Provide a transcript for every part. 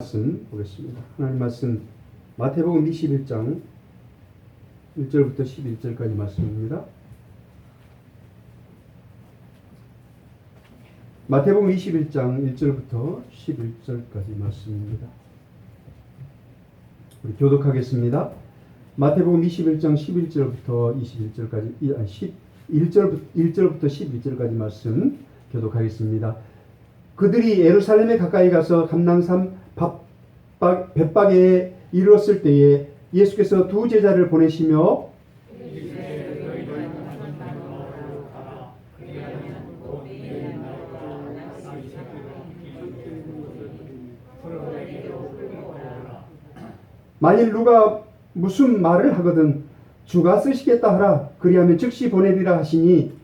말씀 보겠습니다. 하나님 말씀 마태복음 21장 1절부터 11절까지 말씀입니다. 마태복음 21장 1절부터 11절까지 말씀입니다. 우리 교독하겠습니다. 마태복음 21장 11절부터 21절까지 1절부터 11절까지 말씀 교독하겠습니다. 그들이 예루살렘에 가까이 가서 감람산 벳박에 이르렀을 때에 예수께서 두 제자를 보내시며 만일 누가 무슨 말을 하거든 주가 쓰시겠다 하라. 그리하면 즉시 보내리라 하시니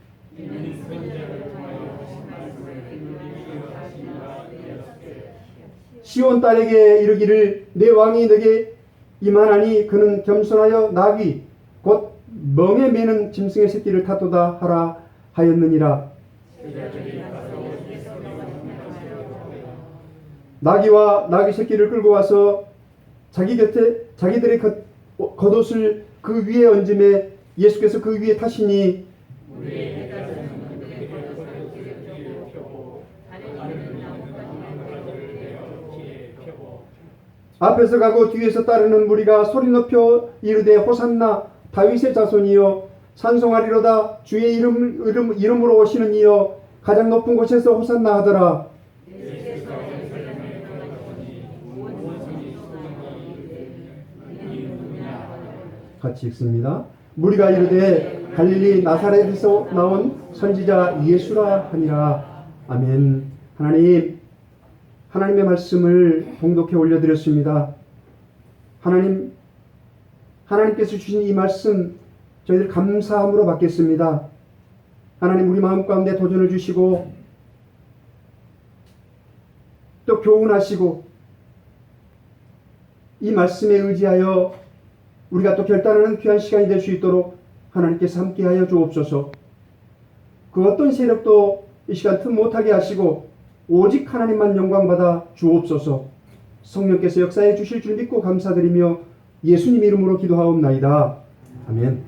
시온 딸에게 이르기를 내 왕이 너에게 임하나니 그는 겸손하여 나귀 곧 멍에 매는 짐승의 새끼를 타도다 하라 하였느니라. 나귀와 나귀 새끼를 끌고 와서 자기들의 겉옷을 그 위에 얹음에 예수께서 그 위에 타시니 앞에서 가고 뒤에서 따르는 무리가 소리 높여 이르되 호산나 다윗의 자손이여 찬송하리로다 주의 이름으로 오시는 이여 가장 높은 곳에서 호산나 하더라. 같이 읽습니다. 무리가 이르되 갈릴리 나사렛에서 나온 선지자 예수라 하니라. 아멘. 하나님의 말씀을 봉독해 올려드렸습니다. 하나님께서 주신 이 말씀 저희들 감사함으로 받겠습니다. 하나님 우리 마음 가운데 도전을 주시고 또 교훈하시고 이 말씀에 의지하여 우리가 또 결단하는 귀한 시간이 될 수 있도록 하나님께서 함께하여 주옵소서. 그 어떤 세력도 이 시간 틈 못하게 하시고 오직 하나님만 영광받아 주옵소서. 성령께서 역사해 주실 줄 믿고 감사드리며 예수님 이름으로 기도하옵나이다. 아멘.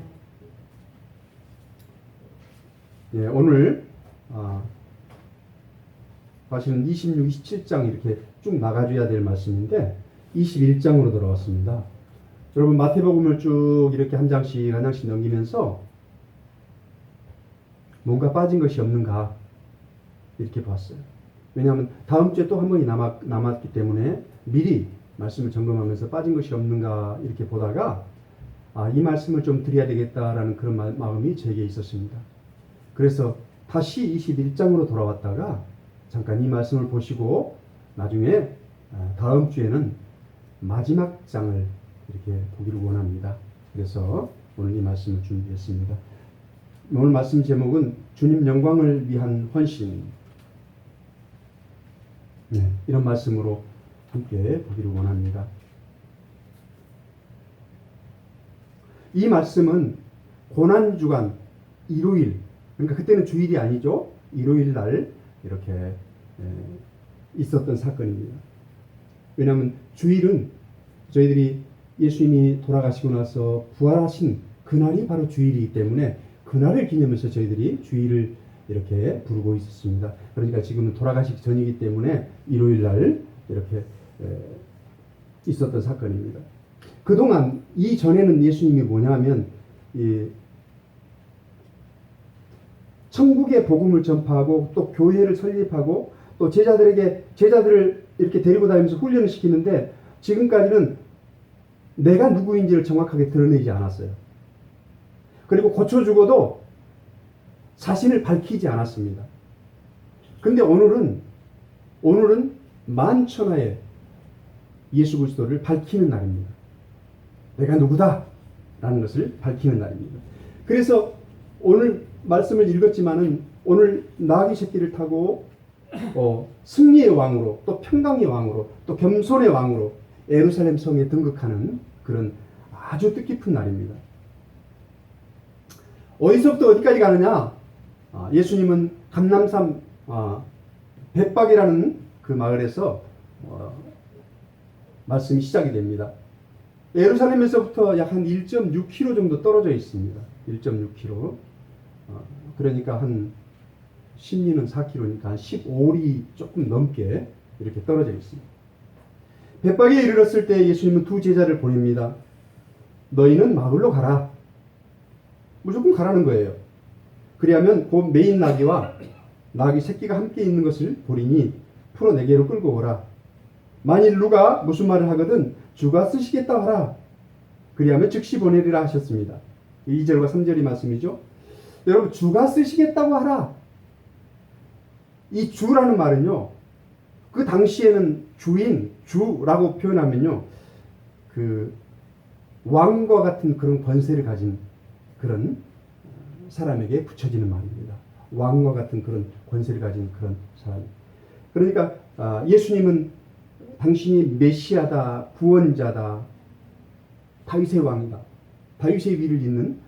예, 오늘 사실은 26, 27장 이렇게 쭉 나가줘야 될 말씀인데 21장으로 돌아왔습니다. 여러분 마태복음을 쭉 이렇게 한 장씩 넘기면서 뭔가 빠진 것이 없는가 이렇게 봤어요. 왜냐하면 다음 주에 또 한 번이 남았기 때문에 미리 말씀을 점검하면서 빠진 것이 없는가 이렇게 보다가 이 말씀을 좀 드려야 되겠다라는 그런 마음이 제게 있었습니다. 그래서 다시 21장으로 돌아왔다가 잠깐 이 말씀을 보시고 나중에 다음 주에는 마지막 장을 이렇게 보기를 원합니다. 그래서 오늘 이 말씀을 준비했습니다. 오늘 말씀 제목은 주님 영광을 위한 헌신. 네, 이런 말씀으로 함께 보기를 원합니다. 이 말씀은 고난주간 일요일, 그러니까 그때는 주일이 아니죠. 일요일 날 이렇게 있었던 사건입니다. 왜냐하면 주일은 저희들이 예수님이 돌아가시고 나서 부활하신 그날이 바로 주일이기 때문에 그날을 기념해서 저희들이 주일을 이렇게 부르고 있었습니다. 그러니까 지금은 돌아가시기 전이기 때문에 일요일 날 이렇게 있었던 사건입니다. 그동안 이전에는 예수님이 뭐냐면 천국의 복음을 전파하고 또 교회를 설립하고 또 제자들을 이렇게 데리고 다니면서 훈련을 시키는데 지금까지는 내가 누구인지를 정확하게 드러내지 않았어요. 그리고 고쳐주고도 자신을 밝히지 않았습니다. 근데 오늘은 만천하에 예수 그리스도를 밝히는 날입니다. 내가 누구다 라는 것을 밝히는 날입니다. 그래서 오늘 말씀을 읽었지만은 오늘 나귀 새끼를 타고 승리의 왕으로 또 평강의 왕으로 또 겸손의 왕으로 예루살렘 성에 등극하는 그런 아주 뜻깊은 날입니다. 어디서부터 어디까지 가느냐? 예수님은 감람산 벳박이라는 그 마을에서 말씀이 시작이 됩니다. 예루살렘에서부터 약 한 1.6km 정도 떨어져 있습니다. 1.6km. 그러니까 한 심리는 4km니까 한 15리 조금 넘게 이렇게 떨어져 있습니다. 벳박에 이르렀을 때 예수님은 두 제자를 보냅니다. 너희는 마을로 가라. 무조건 가라는 거예요. 그리하면 곧 메인 나귀와 나귀 새끼가 함께 있는 것을 보리니 풀어 내게로 끌고 오라. 만일 누가 무슨 말을 하거든 주가 쓰시겠다 하라. 그리하면 즉시 보내리라 하셨습니다. 2절과 3절이 말씀이죠. 여러분, 주가 쓰시겠다고 하라. 이 주라는 말은요, 그 당시에는 주인, 주라고 표현하면요, 그 왕과 같은 그런 권세를 가진 그런 사람에게 붙여지는 말입니다. 왕과 같은 그런 권세를 가진 그런 사람. 그러니까 예수님은 당신이 메시아다, 구원자다, 다윗의 왕이다, 다윗의 위를 잇는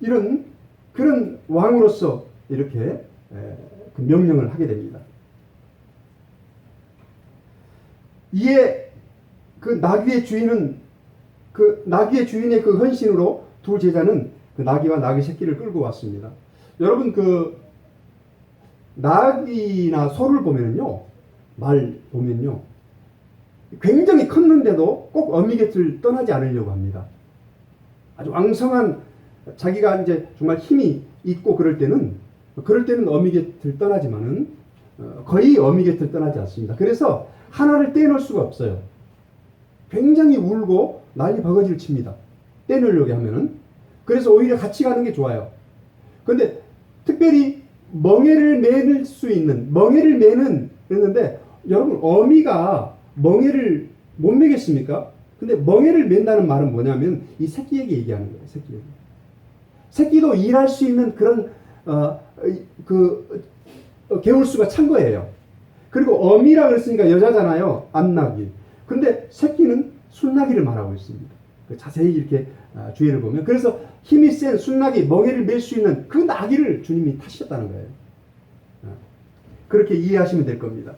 이런 그런 왕으로서 이렇게 그 명령을 하게 됩니다. 이에 그 나귀의 주인은 그 나귀의 주인의 그 헌신으로 두 제자는 그 나귀와 나귀 새끼를 끌고 왔습니다. 여러분, 그 나귀나 소를 보면요, 말 보면요, 굉장히 컸는데도 꼭 어미 곁을 떠나지 않으려고 합니다. 아주 왕성한, 자기가 이제 정말 힘이 있고 그럴 때는 어미 곁을 떠나지만은 거의 어미 곁을 떠나지 않습니다. 그래서 하나를 떼놓을 수가 없어요. 굉장히 울고 난리 버거지를 칩니다. 떼놓으려고 하면은. 그래서 오히려 같이 가는 게 좋아요. 그런데 특별히 멍에를 매는 수 있는, 멍에를 매는, 그랬는데 여러분, 어미가 멍에를 못 매겠습니까? 근데 멍에를 맨다는 말은 뭐냐면 이 새끼에게 얘기하는 거예요. 새끼에게. 새끼도 일할 수 있는 그런 개울수가 찬 거예요. 그리고 어미라 그랬으니까 여자잖아요. 암나귀. 근데 새끼는 순나귀를 말하고 있습니다. 자세히 이렇게 주의를 보면, 그래서 힘이 센 순나귀, 멍에를 맬 수 있는 그 나귀를 주님이 타셨다는 거예요. 그렇게 이해하시면 될 겁니다.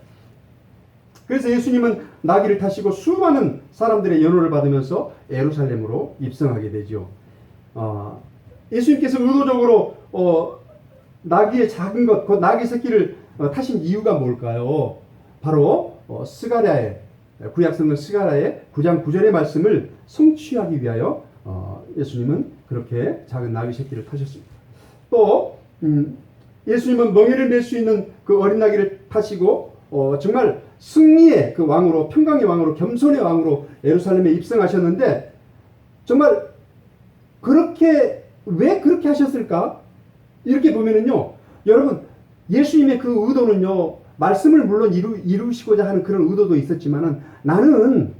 그래서 예수님은 나귀를 타시고 수많은 사람들의 연호를 받으면서 예루살렘으로 입성하게 되죠. 예수님께서 의도적으로 나귀의 작은 것, 그 나귀 새끼를 타신 이유가 뭘까요? 바로 스가랴의, 구약성경 스가랴의 9장 9절의 말씀을 성취하기 위하여 예수님은 그렇게 작은 나귀 새끼를 타셨습니다. 또 예수님은 멍에를 맬 수 있는 그 어린 나귀를 타시고 정말 승리의 그 왕으로, 평강의 왕으로, 겸손의 왕으로 예루살렘에 입성하셨는데, 정말 그렇게, 왜 그렇게 하셨을까? 이렇게 보면은요, 여러분, 예수님의 그 의도는요, 말씀을 물론 이루시고자 하는 그런 의도도 있었지만은, 나는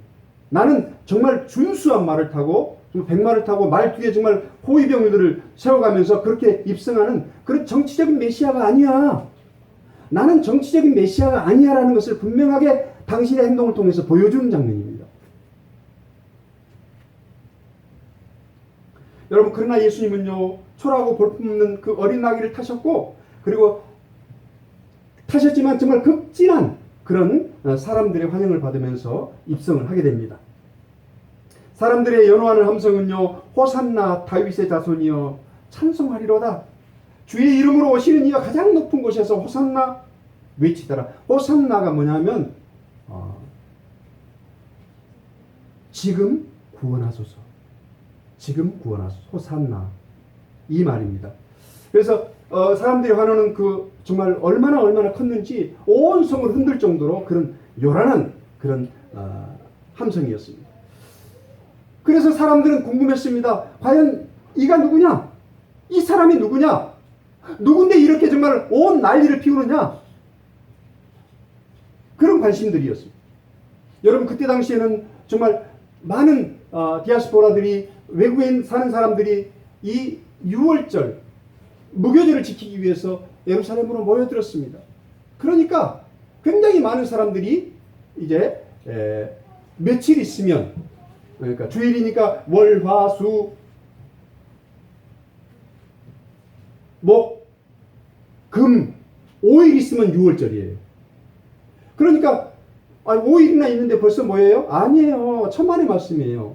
정말 준수한 말을 타고, 백마를 타고 말 뒤에 정말 호위병들을 세워가면서 그렇게 입성하는 그런 정치적인 메시아가 아니야. 나는 정치적인 메시아가 아니야라는 것을 분명하게 당신의 행동을 통해서 보여주는 장면입니다. 여러분, 그러나 예수님은요, 초라하고 볼품없는 그 어린 나귀를 타셨고, 그리고 타셨지만 정말 극진한 그런 사람들의 환영을 받으면서 입성을 하게 됩니다. 사람들의 연호하는 함성은요, 호산나 다윗의 자손이여 찬송하리로다. 주의 이름으로 오시는 이가 가장 높은 곳에서 호산나 외치더라. 호산나가 뭐냐면 지금 구원하소서, 지금 구원하소서, 호산나, 이 말입니다. 그래서 사람들이 환호는 그 정말 얼마나 컸는지 온 성을 흔들 정도로 그런 요란한 그런 함성이었습니다. 그래서 사람들은 궁금했습니다. 과연 이가 누구냐? 이 사람이 누구냐? 누군데 이렇게 정말 온 난리를 피우느냐? 그런 관심들이었습니다. 여러분, 그때 당시에는 정말 많은 디아스포라들이, 외국에 사는 사람들이 이 6월절 무교절을 지키기 위해서 예루살렘으로 모여들었습니다. 그러니까 굉장히 많은 사람들이 이제 며칠 있으면, 그러니까 주일이니까 월, 화, 수, 목, 금, 5일 있으면 6월절이에요. 그러니까 아니 5일이나 있는데 벌써 뭐예요? 아니에요. 천만의 말씀이에요.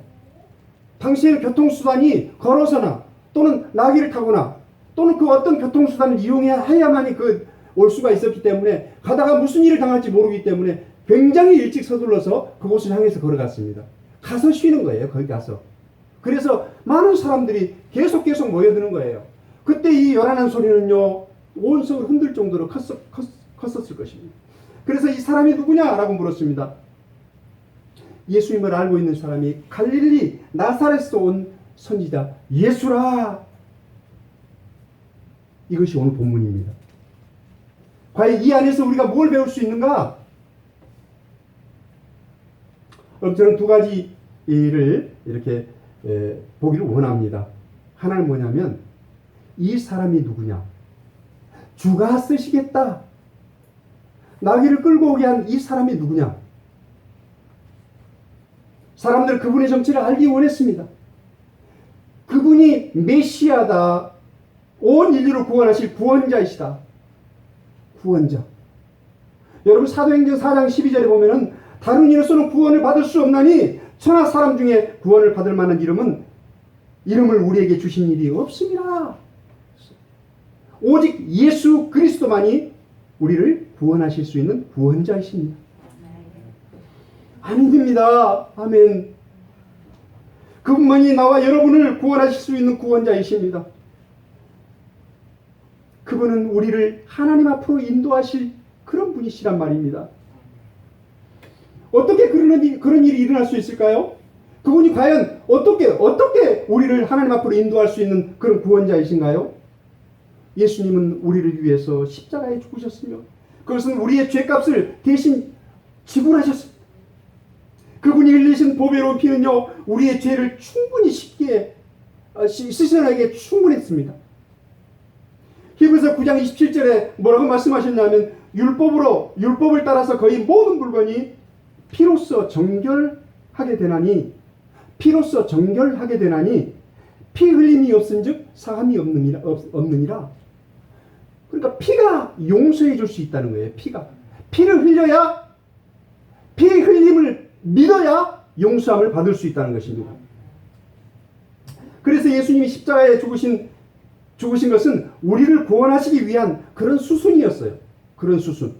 당시의 교통수단이 걸어서나 또는 나귀를 타거나 또는 그 어떤 교통수단을 이용해야만이 올 수가 있었기 때문에 가다가 무슨 일을 당할지 모르기 때문에 굉장히 일찍 서둘러서 그곳을 향해서 걸어갔습니다. 가서 쉬는 거예요. 거기 가서. 그래서 많은 사람들이 계속 모여드는 거예요. 그때 이 요란한 소리는요, 온 성을 흔들 정도로 컸었을 것입니다. 그래서 이 사람이 누구냐라고 물었습니다. 예수님을 알고 있는 사람이 갈릴리 나사렛에서 온 선지자 예수라. 이것이 오늘 본문입니다. 과연 이 안에서 우리가 뭘 배울 수 있는가? 그럼 저는 두 가지 일을 이렇게 보기를 원합니다. 하나는 뭐냐면 이 사람이 누구냐? 주가 쓰시겠다. 나귀를 끌고 오게 한 이 사람이 누구냐? 사람들은 그분의 정체를 알기 원했습니다. 그분이 메시아다. 온 인류를 구원하실 구원자이시다. 구원자. 여러분 사도행전 4장 12절에 보면은 다른 이로서는 구원을 받을 수 없나니 천하 사람 중에 구원을 받을 만한 이름을 우리에게 주신 일이 없습니다. 오직 예수 그리스도만이 우리를 구원하실 수 있는 구원자이십니다. 아멘입니다. 아멘. 그분만이 나와 여러분을 구원하실 수 있는 구원자이십니다. 그분은 우리를 하나님 앞으로 인도하실 그런 분이시란 말입니다. 어떻게 그런 일이 일어날 수 있을까요? 그분이 과연 어떻게 우리를 하나님 앞으로 인도할 수 있는 그런 구원자이신가요? 예수님은 우리를 위해서 십자가에 죽으셨으며 그것은 우리의 죄값을 대신 지불하셨습니다. 그분이 흘리신 보배로운 피는요, 우리의 죄를 충분히 씻어내기에 충분했습니다. 히브리서 9장 27절에 뭐라고 말씀하셨냐면 율법을 따라서 거의 모든 물건이 피로써 정결하게 되나니 피 흘림이 없은즉 사함이 없느니라. 그러니까 피가 용서해 줄 수 있다는 거예요. 피를 흘려야, 피 흘림을 믿어야 용서함을 받을 수 있다는 것입니다. 그래서 예수님이 십자가에 죽으신 것은 우리를 구원하시기 위한 그런 수순이었어요. 그런 수순.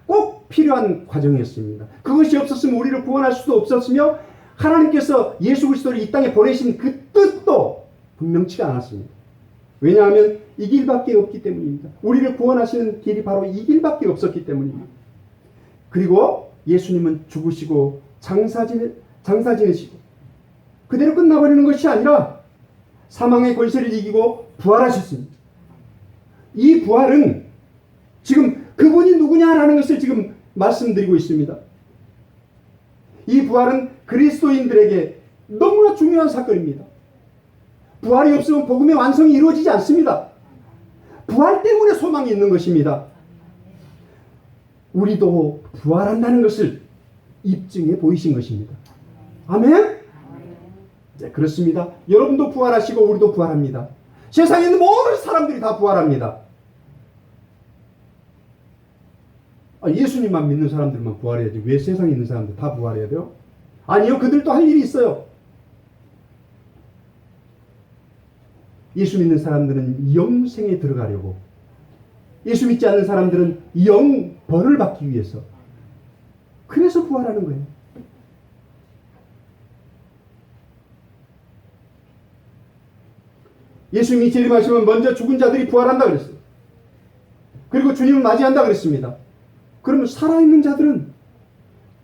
꼭 필요한 과정이었습니다. 그것이 없었으면 우리를 구원할 수도 없었으며 하나님께서 예수 그리스도를 이 땅에 보내신 그 뜻도 분명치가 않았습니다. 왜냐하면 이 길밖에 없기 때문입니다. 우리를 구원하시는 길이 바로 이 길밖에 없었기 때문입니다. 그리고 예수님은 죽으시고 장사 지내시고 그대로 끝나버리는 것이 아니라 사망의 권세를 이기고 부활하셨습니다. 이 부활은 지금 그분이 누구냐라는 것을 지금 말씀드리고 있습니다. 이 부활은 그리스도인들에게 너무나 중요한 사건입니다. 부활이 없으면 복음의 완성이 이루어지지 않습니다. 부활 때문에 소망이 있는 것입니다. 우리도 부활한다는 것을 입증해 보이신 것입니다. 아멘? 네, 그렇습니다. 여러분도 부활하시고 우리도 부활합니다. 세상에 있는 모든 사람들이 다 부활합니다. 예수님만 믿는 사람들만 부활해야지 왜 세상에 있는 사람들 다 부활해야 돼요? 아니요, 그들도 할 일이 있어요. 예수 믿는 사람들은 영생에 들어가려고, 예수 믿지 않는 사람들은 영벌을 받기 위해서, 그래서 부활하는 거예요. 예수님이 재림하시면 먼저 죽은 자들이 부활한다 그랬어요. 그리고 주님을 맞이한다 그랬습니다. 그러면 살아있는 자들은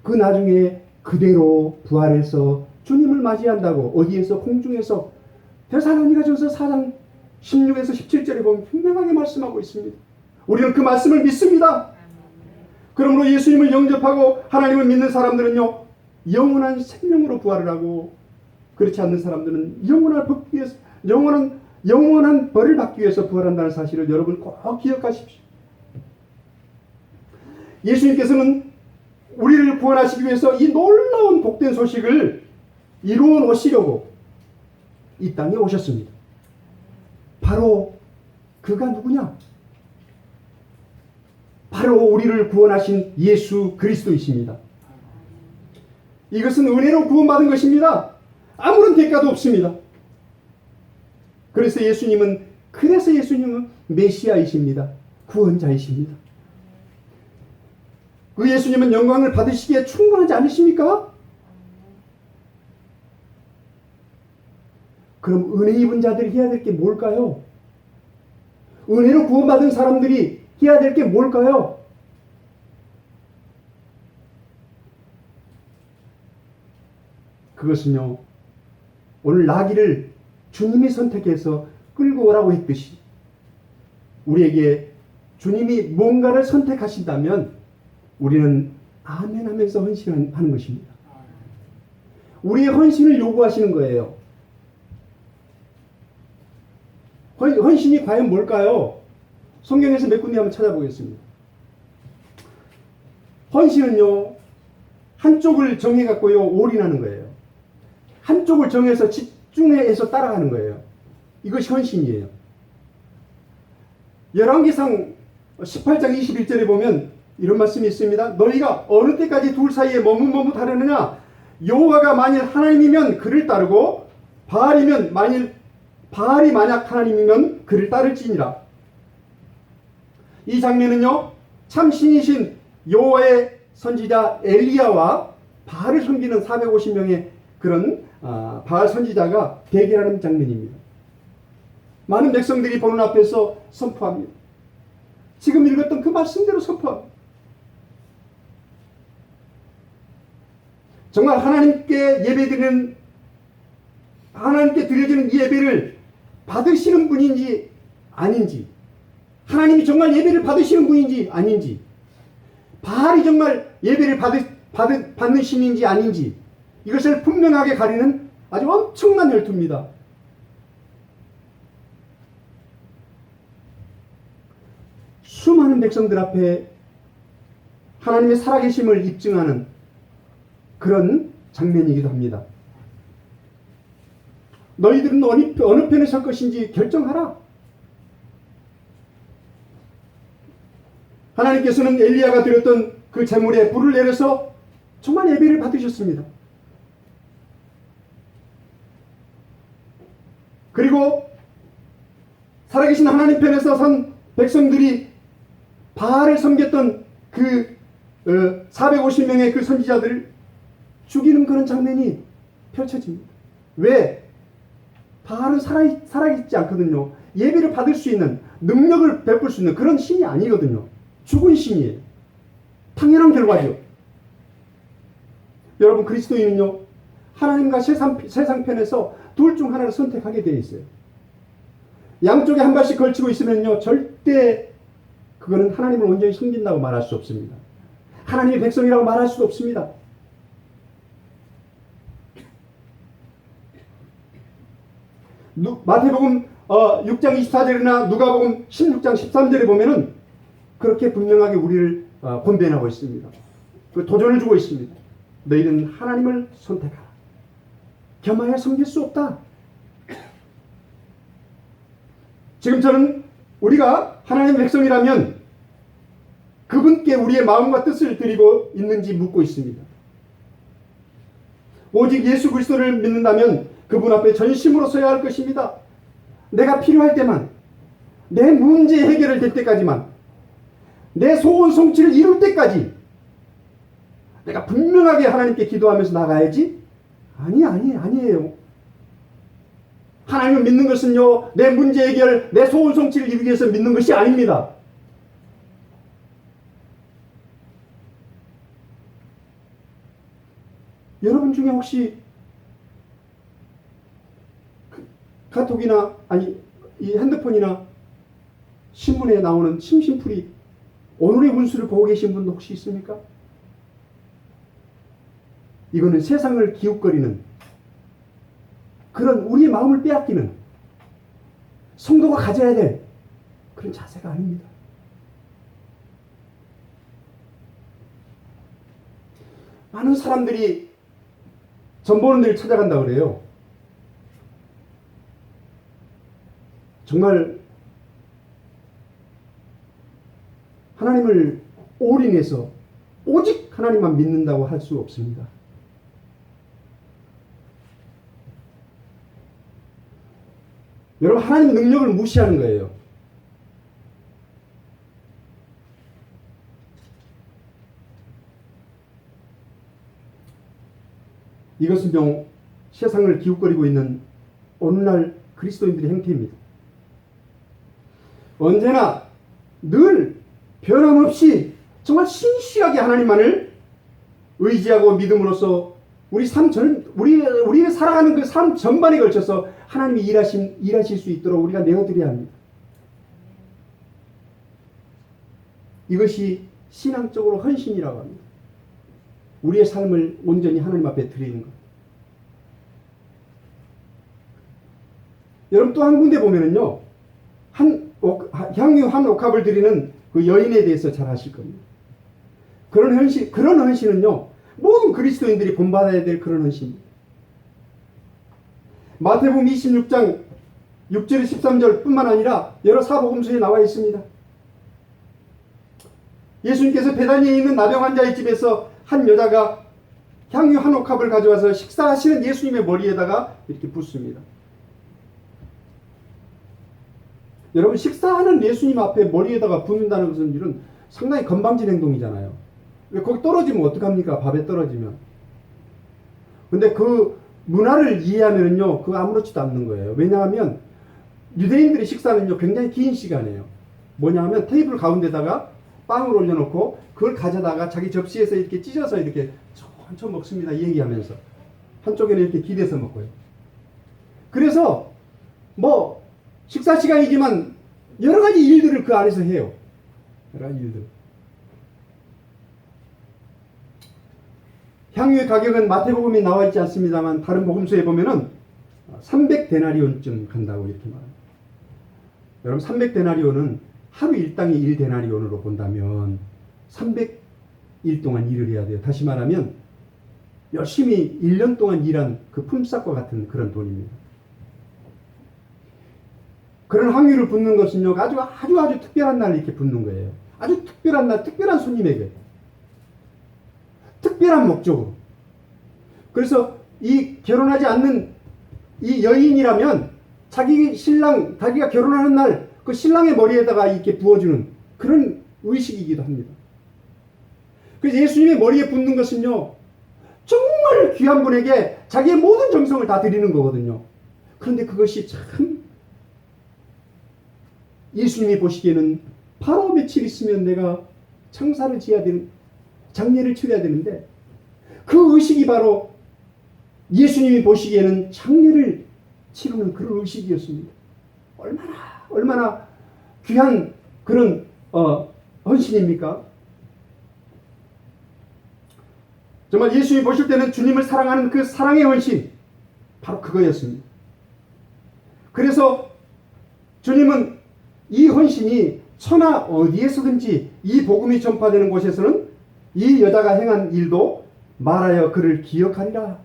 그 나중에 그대로 부활해서 주님을 맞이한다고, 어디에서? 공중에서. 데살로니가전서 4장 16에서 17절에 보면 분명하게 말씀하고 있습니다. 우리는 그 말씀을 믿습니다. 그러므로 예수님을 영접하고 하나님을 믿는 사람들은요, 영원한 생명으로 부활을 하고, 그렇지 않는 사람들은 영원한 벌을 받기 위해서 부활한다는 사실을 여러분 꼭 기억하십시오. 예수님께서는 우리를 구원하시기 위해서 이 놀라운 복된 소식을 이루어 놓으시려고 이 땅에 오셨습니다. 바로 그가 누구냐? 바로 우리를 구원하신 예수 그리스도이십니다. 이것은 은혜로 구원받은 것입니다. 아무런 대가도 없습니다. 그래서 예수님은 메시아이십니다. 구원자이십니다. 그 예수님은 영광을 받으시기에 충분하지 않으십니까? 그럼 은혜 입은 자들이 해야 될 게 뭘까요? 은혜로 구원받은 사람들이 해야 될 게 뭘까요? 그것은요, 오늘 나귀를 주님이 선택해서 끌고 오라고 했듯이 우리에게 주님이 뭔가를 선택하신다면 우리는 아멘 하면서 헌신하는 것입니다. 우리의 헌신을 요구하시는 거예요. 헌신이 과연 뭘까요? 성경에서 몇 군데 한번 찾아보겠습니다. 헌신은요, 한쪽을 정해갖고요, 올인하는 거예요. 한쪽을 정해서 집중해서 따라가는 거예요. 이것이 헌신이에요. 열왕기상 18장 21절에 보면 이런 말씀이 있습니다. 너희가 어느 때까지 둘 사이에 머뭇머뭇하려느냐? 여호와가 만일 하나님이면 그를 따르고 바알이 만약 하나님이면 그를 따를지니라. 이 장면은요, 참 신이신 여호와의 선지자 엘리야와 바알을 섬기는 450명의 그런 바알 선지자가 대결하는 장면입니다. 많은 백성들이 보는 앞에서 선포합니다. 지금 읽었던 그 말씀대로 선포합니다. 정말 하나님께 드려지는 이 예배를 받으시는 분인지 아닌지, 하나님이 정말 예배를 받으시는 분인지 아닌지, 바알이 정말 예배를 받는 신인지 아닌지, 이것을 분명하게 가리는 아주 엄청난 혈투입니다. 수많은 백성들 앞에 하나님의 살아계심을 입증하는 그런 장면이기도 합니다. 너희들은 어느 편에 설 것인지 결정하라. 하나님께서는 엘리야가 드렸던 그 제물에 불을 내려서 정말 예배를 받으셨습니다. 그리고 살아계신 하나님 편에서 선 백성들이 바알을 섬겼던 그 450명의 그 선지자들을 죽이는 그런 장면이 펼쳐집니다. 왜? 바알은 살아있지 않거든요. 예배를 받을 수 있는, 능력을 베풀 수 있는 그런 신이 아니거든요. 죽은 신이에요. 당연한 결과죠. 여러분, 그리스도인은요, 하나님과 세상 편에서 둘 중 하나를 선택하게 되어 있어요. 양쪽에 한 발씩 걸치고 있으면요, 절대 그거는 하나님을 온전히 섬긴다고 말할 수 없습니다. 하나님의 백성이라고 말할 수도 없습니다. 마태복음 6장 24절이나 누가복음 16장 13절에 보면은 그렇게 분명하게 우리를 권면하고 있습니다. 그 도전을 주고 있습니다. 너희는 하나님을 선택하라. 겸하여 섬길 수 없다. 지금처럼 우리가 하나님의 백성이라면 그분께 우리의 마음과 뜻을 드리고 있는지 묻고 있습니다. 오직 예수 그리스도를 믿는다면 그분 앞에 전심으로 서야 할 것입니다. 내가 필요할 때만, 내 문제 해결을 될 때까지만, 내 소원 성취를 이룰 때까지 내가 분명하게 하나님께 기도하면서 나가야지? 아니에요. 하나님을 믿는 것은요, 내 문제 해결, 내 소원 성취를 이루기 위해서 믿는 것이 아닙니다. 여러분 중에 혹시 카톡이나 이 핸드폰이나 신문에 나오는 심심풀이 오늘의 운수를 보고 계신 분 혹시 있습니까? 이거는 세상을 기웃거리는 그런 우리의 마음을 빼앗기는 성도가 가져야 될 그런 자세가 아닙니다. 많은 사람들이 전보는 데를 찾아간다고 그래요. 정말 하나님을 올인해서 오직 하나님만 믿는다고 할 수 없습니다. 여러분, 하나님의 능력을 무시하는 거예요. 이것은 세상을 기웃거리고 있는 오늘날 그리스도인들의 행태입니다. 언제나 늘 변함없이 정말 신실하게 하나님만을 의지하고 믿음으로써 우리가 살아가는 그 삶 전반에 걸쳐서 하나님이 일하실 수 있도록 우리가 내어드려야 합니다. 이것이 신앙적으로 헌신이라고 합니다. 우리의 삶을 온전히 하나님 앞에 드리는 것. 여러분, 또 한 군데 보면은요, 향유 한 옥합을 드리는 그 여인에 대해서 잘 아실 겁니다. 그런 헌신은요, 모든 그리스도인들이 본받아야 될 그런 헌신입니다. 마태복음 26장 6절 13절 뿐만 아니라 여러 사복음서에 나와 있습니다. 예수님께서 베다니에 있는 나병 환자의 집에서 한 여자가 향유 한 옥합을 가져와서 식사하시는 예수님의 머리에다가 이렇게 붓습니다. 여러분, 식사하는 예수님 앞에 머리에다가 붓는다는 것은 이런 상당히 건방진 행동이잖아요. 거기 떨어지면 어떡합니까? 밥에 떨어지면. 근데 그 문화를 이해하면요, 그거 아무렇지도 않는 거예요. 왜냐하면 유대인들의 식사는요, 굉장히 긴 시간이에요. 뭐냐 하면 테이블 가운데다가 빵을 올려놓고 그걸 가져다가 자기 접시에서 이렇게 찢어서 이렇게 천천히 먹습니다. 얘기하면서. 한쪽에는 이렇게 기대서 먹고요. 그래서 식사 시간이지만 여러 가지 일들을 그 안에서 해요. 여러 가지 일들. 향유의 가격은 마태복음에 나와 있지 않습니다만 다른 복음서에 보면은 300데나리온쯤 간다고 이렇게 말합니다. 여러분, 300데나리온은 하루 일당이 1데나리온으로 본다면 300일 동안 일을 해야 돼요. 다시 말하면 열심히 1년 동안 일한 그 품삯과 같은 그런 돈입니다. 그런 향유를 붓는 것은요, 아주 특별한 날 이렇게 붓는 거예요. 아주 특별한 날, 특별한 손님에게. 특별한 목적으로. 그래서 이 결혼하지 않는 이 여인이라면 자기가 결혼하는 날 그 신랑의 머리에다가 이렇게 부어주는 그런 의식이기도 합니다. 그래서 예수님의 머리에 붓는 것은요, 정말 귀한 분에게 자기의 모든 정성을 다 드리는 거거든요. 그런데 그것이 참 예수님이 보시기에는 바로 며칠 있으면 내가 장사를 지어야 되는, 장례를 치러야 되는데 그 의식이 바로 예수님이 보시기에는 장례를 치르는 그런 의식이었습니다. 얼마나 귀한 그런 헌신입니까? 정말 예수님이 보실 때는 주님을 사랑하는 그 사랑의 헌신, 바로 그거였습니다. 그래서 주님은 이 헌신이 천하 어디에서든지 이 복음이 전파되는 곳에서는 이 여자가 행한 일도 말하여 그를 기억하리라.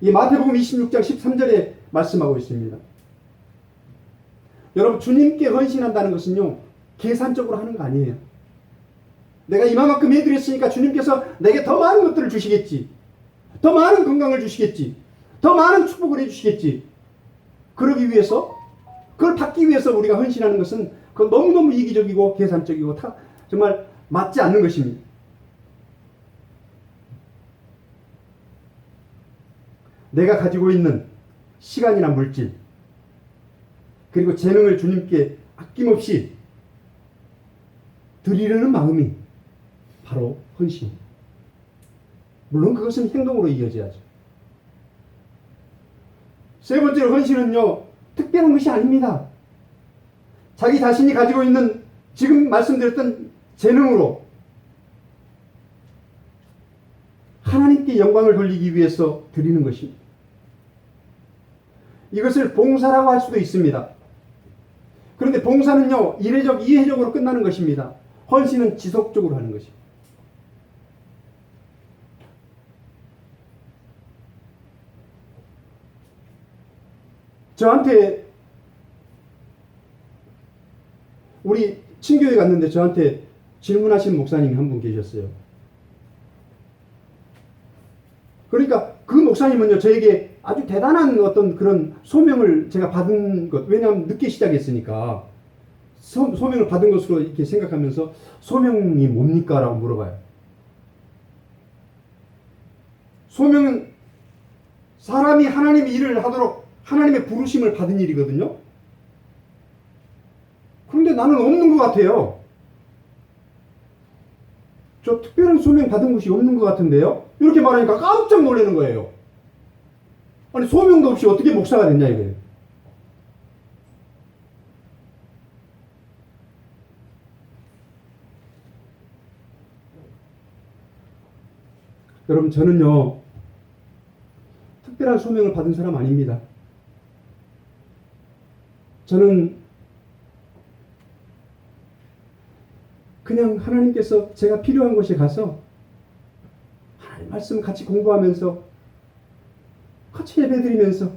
이 마태복음 26장 13절에 말씀하고 있습니다. 여러분, 주님께 헌신한다는 것은요, 계산적으로 하는 거 아니에요. 내가 이만큼 해드렸으니까 주님께서 내게 더 많은 것들을 주시겠지. 더 많은 건강을 주시겠지. 더 많은 축복을 해주시겠지. 그러기 위해서, 그걸 받기 위해서 우리가 헌신하는 것은 그건 너무너무 이기적이고 계산적이고 정말 맞지 않는 것입니다. 내가 가지고 있는 시간이나 물질, 그리고 재능을 주님께 아낌없이 드리려는 마음이 바로 헌신. 물론 그것은 행동으로 이어져야죠. 세 번째로, 헌신은요, 특별한 것이 아닙니다. 자기 자신이 가지고 있는 지금 말씀드렸던 재능으로 하나님께 영광을 돌리기 위해서 드리는 것입니다. 이것을 봉사라고 할 수도 있습니다. 그런데 봉사는요, 이해적으로 끝나는 것입니다. 헌신은 지속적으로 하는 것입니다. 저한테, 우리 친교회 갔는데 저한테 질문하신 목사님이 한 분 계셨어요. 그러니까 그 목사님은요, 저에게 아주 대단한 어떤 그런 소명을 제가 받은 것, 왜냐하면 늦게 시작했으니까 소명을 받은 것으로 이렇게 생각하면서 소명이 뭡니까? 라고 물어봐요. 소명은 사람이 하나님의 일을 하도록 하나님의 부르심을 받은 일이거든요. 그런데 나는 없는 것 같아요. 저 특별한 소명 받은 것이 없는 것 같은데요? 이렇게 말하니까 깜짝 놀라는 거예요. 아니, 소명도 없이 어떻게 목사가 됐냐 이거예요. 여러분, 저는요 특별한 소명을 받은 사람 아닙니다. 저는 그냥 하나님께서 제가 필요한 곳에 가서 하나님 말씀 같이 공부하면서 같이 예배드리면서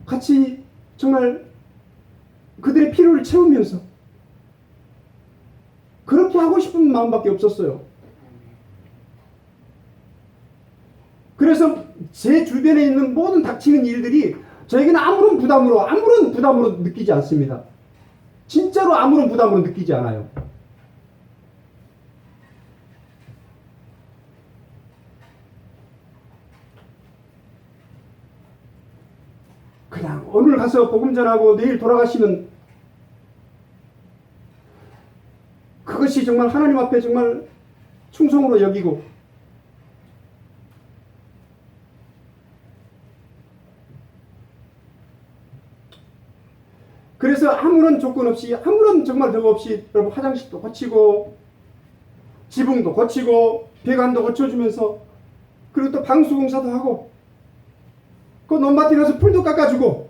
같이 정말 그들의 필요를 채우면서 그렇게 하고 싶은 마음밖에 없었어요. 그래서 제 주변에 있는 모든 닥치는 일들이 저에게는 아무런 부담으로 느끼지 않습니다. 진짜로 아무런 부담으로 느끼지 않아요. 그냥 오늘 가서 복음 전하고 내일 돌아가시는 그것이 정말 하나님 앞에 정말 충성으로 여기고 그래서 아무런 조건 없이 아무런 정말 덕 없이 여러분 화장실도 고치고 지붕도 고치고 배관도 고쳐주면서 그리고 또 방수공사도 하고 그 논밭에 가서 풀도 깎아주고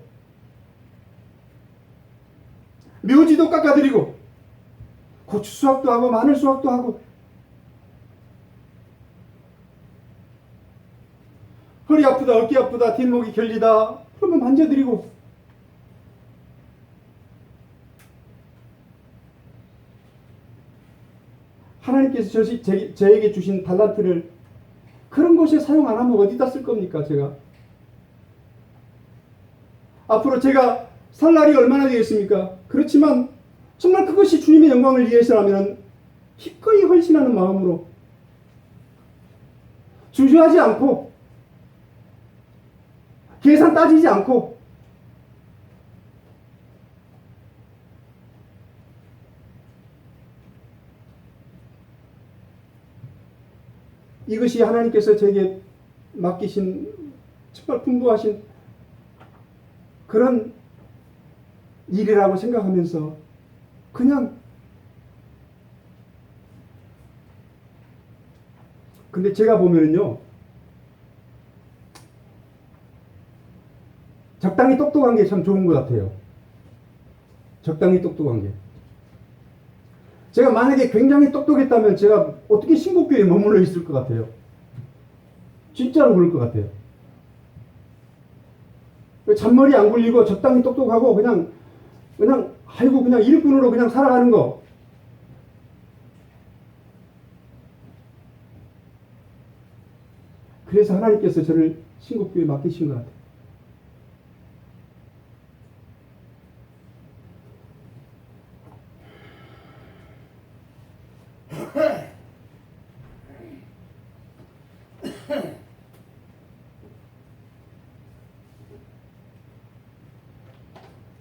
묘지도 깎아드리고 고추 수확도 하고 마늘 수확도 하고 허리 아프다 어깨 아프다 뒷목이 결리다 그러면 만져드리고 하나님께서 저에게 주신 달란트를 그런 곳에 사용 안 하면 어디다 쓸 겁니까? 제가 앞으로 제가 살 날이 얼마나 되겠습니까? 그렇지만 정말 그것이 주님의 영광을 위해서라면 기꺼이 헌신하는 마음으로 주저하지 않고 계산 따지지 않고 이것이 하나님께서 제게 맡기신 정말 풍부하신 그런 일이라고 생각하면서 그냥 근데 제가 보면은요 적당히 똑똑한 게 참 좋은 것 같아요. 적당히 똑똑한 게 제가 만약에 굉장히 똑똑했다면 제가 어떻게 신곡교회에 머물러 있을 것 같아요. 진짜로 그럴 것 같아요. 잔머리 안 굴리고 적당히 똑똑하고 그냥 아이고 그냥 일꾼으로 그냥 살아가는 거. 그래서 하나님께서 저를 신곡교회에 맡기신 것 같아요.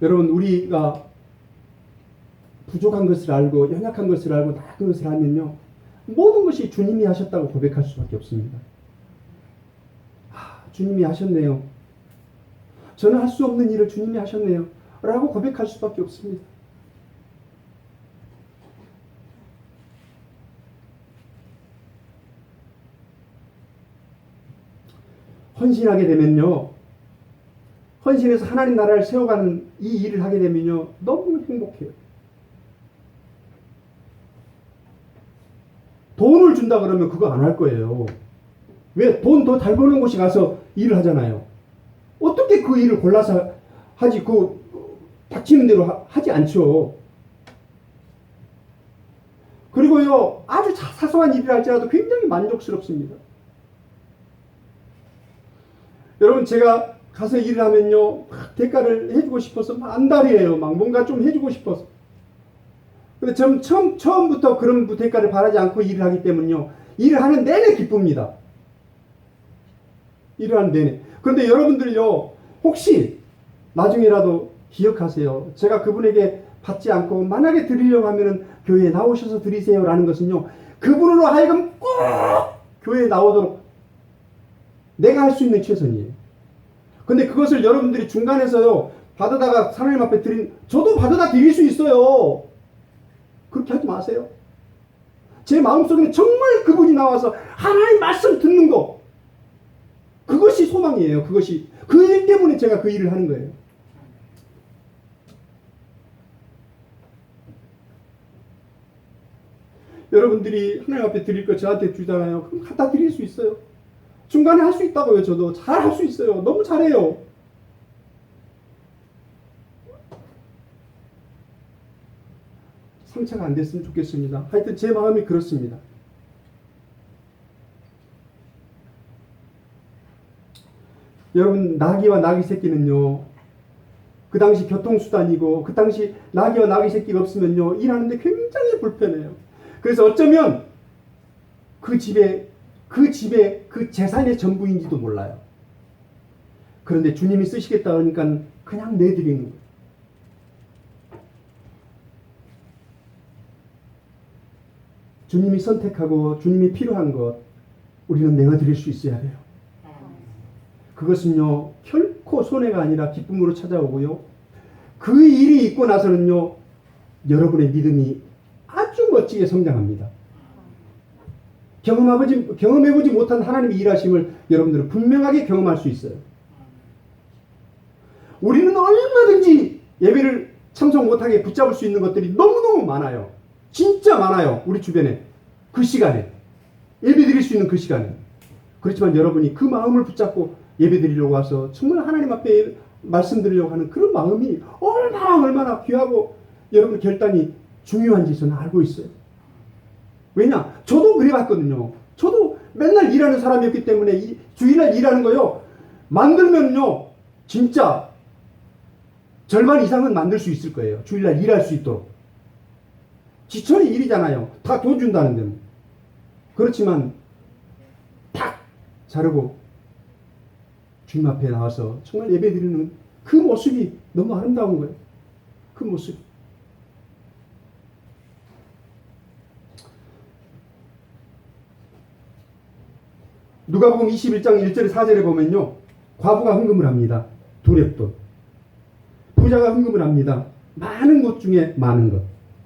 여러분 우리가 부족한 것을 알고 연약한 것을 알고 나쁜 것을 알면요 모든 것이 주님이 하셨다고 고백할 수밖에 없습니다. 주님이 하셨네요. 저는 할 수 없는 일을 주님이 하셨네요 라고 고백할 수밖에 없습니다. 헌신하게 되면요 헌신해서 하나님 나라를 세워가는 이 일을 하게 되면요 너무 행복해요. 돈을 준다 그러면 그거 안 할 거예요. 왜? 돈 더 잘 버는 곳에 가서 일을 하잖아요. 어떻게 그 일을 골라서 하지? 그 닥치는 대로 하지 않죠. 그리고요 아주 사소한 일을 할지라도 굉장히 만족스럽습니다. 여러분 제가 가서 일을 하면요 막 대가를 해주고 싶어서 안달이에요. 막 뭔가 좀 해주고 싶어서. 근데 전 처음부터 그런 대가를 바라지 않고 일을 하기 때문에요 일을 하는 내내 기쁩니다. 일을 하는 내내. 그런데 여러분들요 혹시 나중에라도 기억하세요. 제가 그분에게 받지 않고 만약에 드리려고 하면은 교회에 나오셔서 드리세요 라는 것은요 그분으로 하여금 꼭 교회에 나오도록 내가 할 수 있는 최선이에요. 근데 그것을 여러분들이 중간에서요 받아다가 하나님 앞에 저도 받아다 드릴 수 있어요. 그렇게 하지 마세요. 제 마음속에는 정말 그분이 나와서 하나님 말씀 듣는 거 그것이 소망이에요. 그것이 그 일 때문에 제가 그 일을 하는 거예요. 여러분들이 하나님 앞에 드릴 거 저한테 주잖아요. 그럼 갖다 드릴 수 있어요. 중간에 할 수 있다고요. 저도 잘 할 수 있어요. 너무 잘해요. 상처가 안 됐으면 좋겠습니다. 하여튼 제 마음이 그렇습니다. 여러분 나귀와 나귀 새끼는요 그 당시 교통수단이고 그 당시 나귀와 나귀 새끼가 없으면요 일하는데 굉장히 불편해요. 그래서 어쩌면 그 집에 그 재산의 전부인지도 몰라요. 그런데 주님이 쓰시겠다 하니까 그냥 내드리는 거예요. 주님이 선택하고 주님이 필요한 것 우리는 내어드릴 수 있어야 돼요. 그것은요 결코 손해가 아니라 기쁨으로 찾아오고요 그 일이 있고 나서는요 여러분의 믿음이 아주 멋지게 성장합니다. 경험해보지 못한 하나님의 일하심을 여러분들은 분명하게 경험할 수 있어요. 우리는 얼마든지 예배를 참석 못하게 붙잡을 수 있는 것들이 너무너무 많아요. 진짜 많아요. 우리 주변에 그 시간에 예배 드릴 수 있는 그 시간에. 그렇지만 여러분이 그 마음을 붙잡고 예배 드리려고 와서 정말 하나님 앞에 말씀 드리려고 하는 그런 마음이 얼마나 귀하고 여러분 결단이 중요한지 저는 알고 있어요. 왜냐? 저도 그래봤거든요. 저도 맨날 일하는 사람이었기 때문에 주일날 일하는 거요. 만들면요. 진짜 절반 이상은 만들 수 있을 거예요. 주일날 일할 수 있도록. 지천이 일이잖아요. 다 돈 준다는데. 그렇지만 탁 자르고 주님 앞에 나와서 정말 예배 드리는 그 모습이 너무 아름다운 거예요. 그 모습. 누가복음 21장 1절에 4절에 보면요. 과부가 헌금을 합니다. 2렙돈. 부자가 헌금을 합니다. 많은 것 중에 많은 것.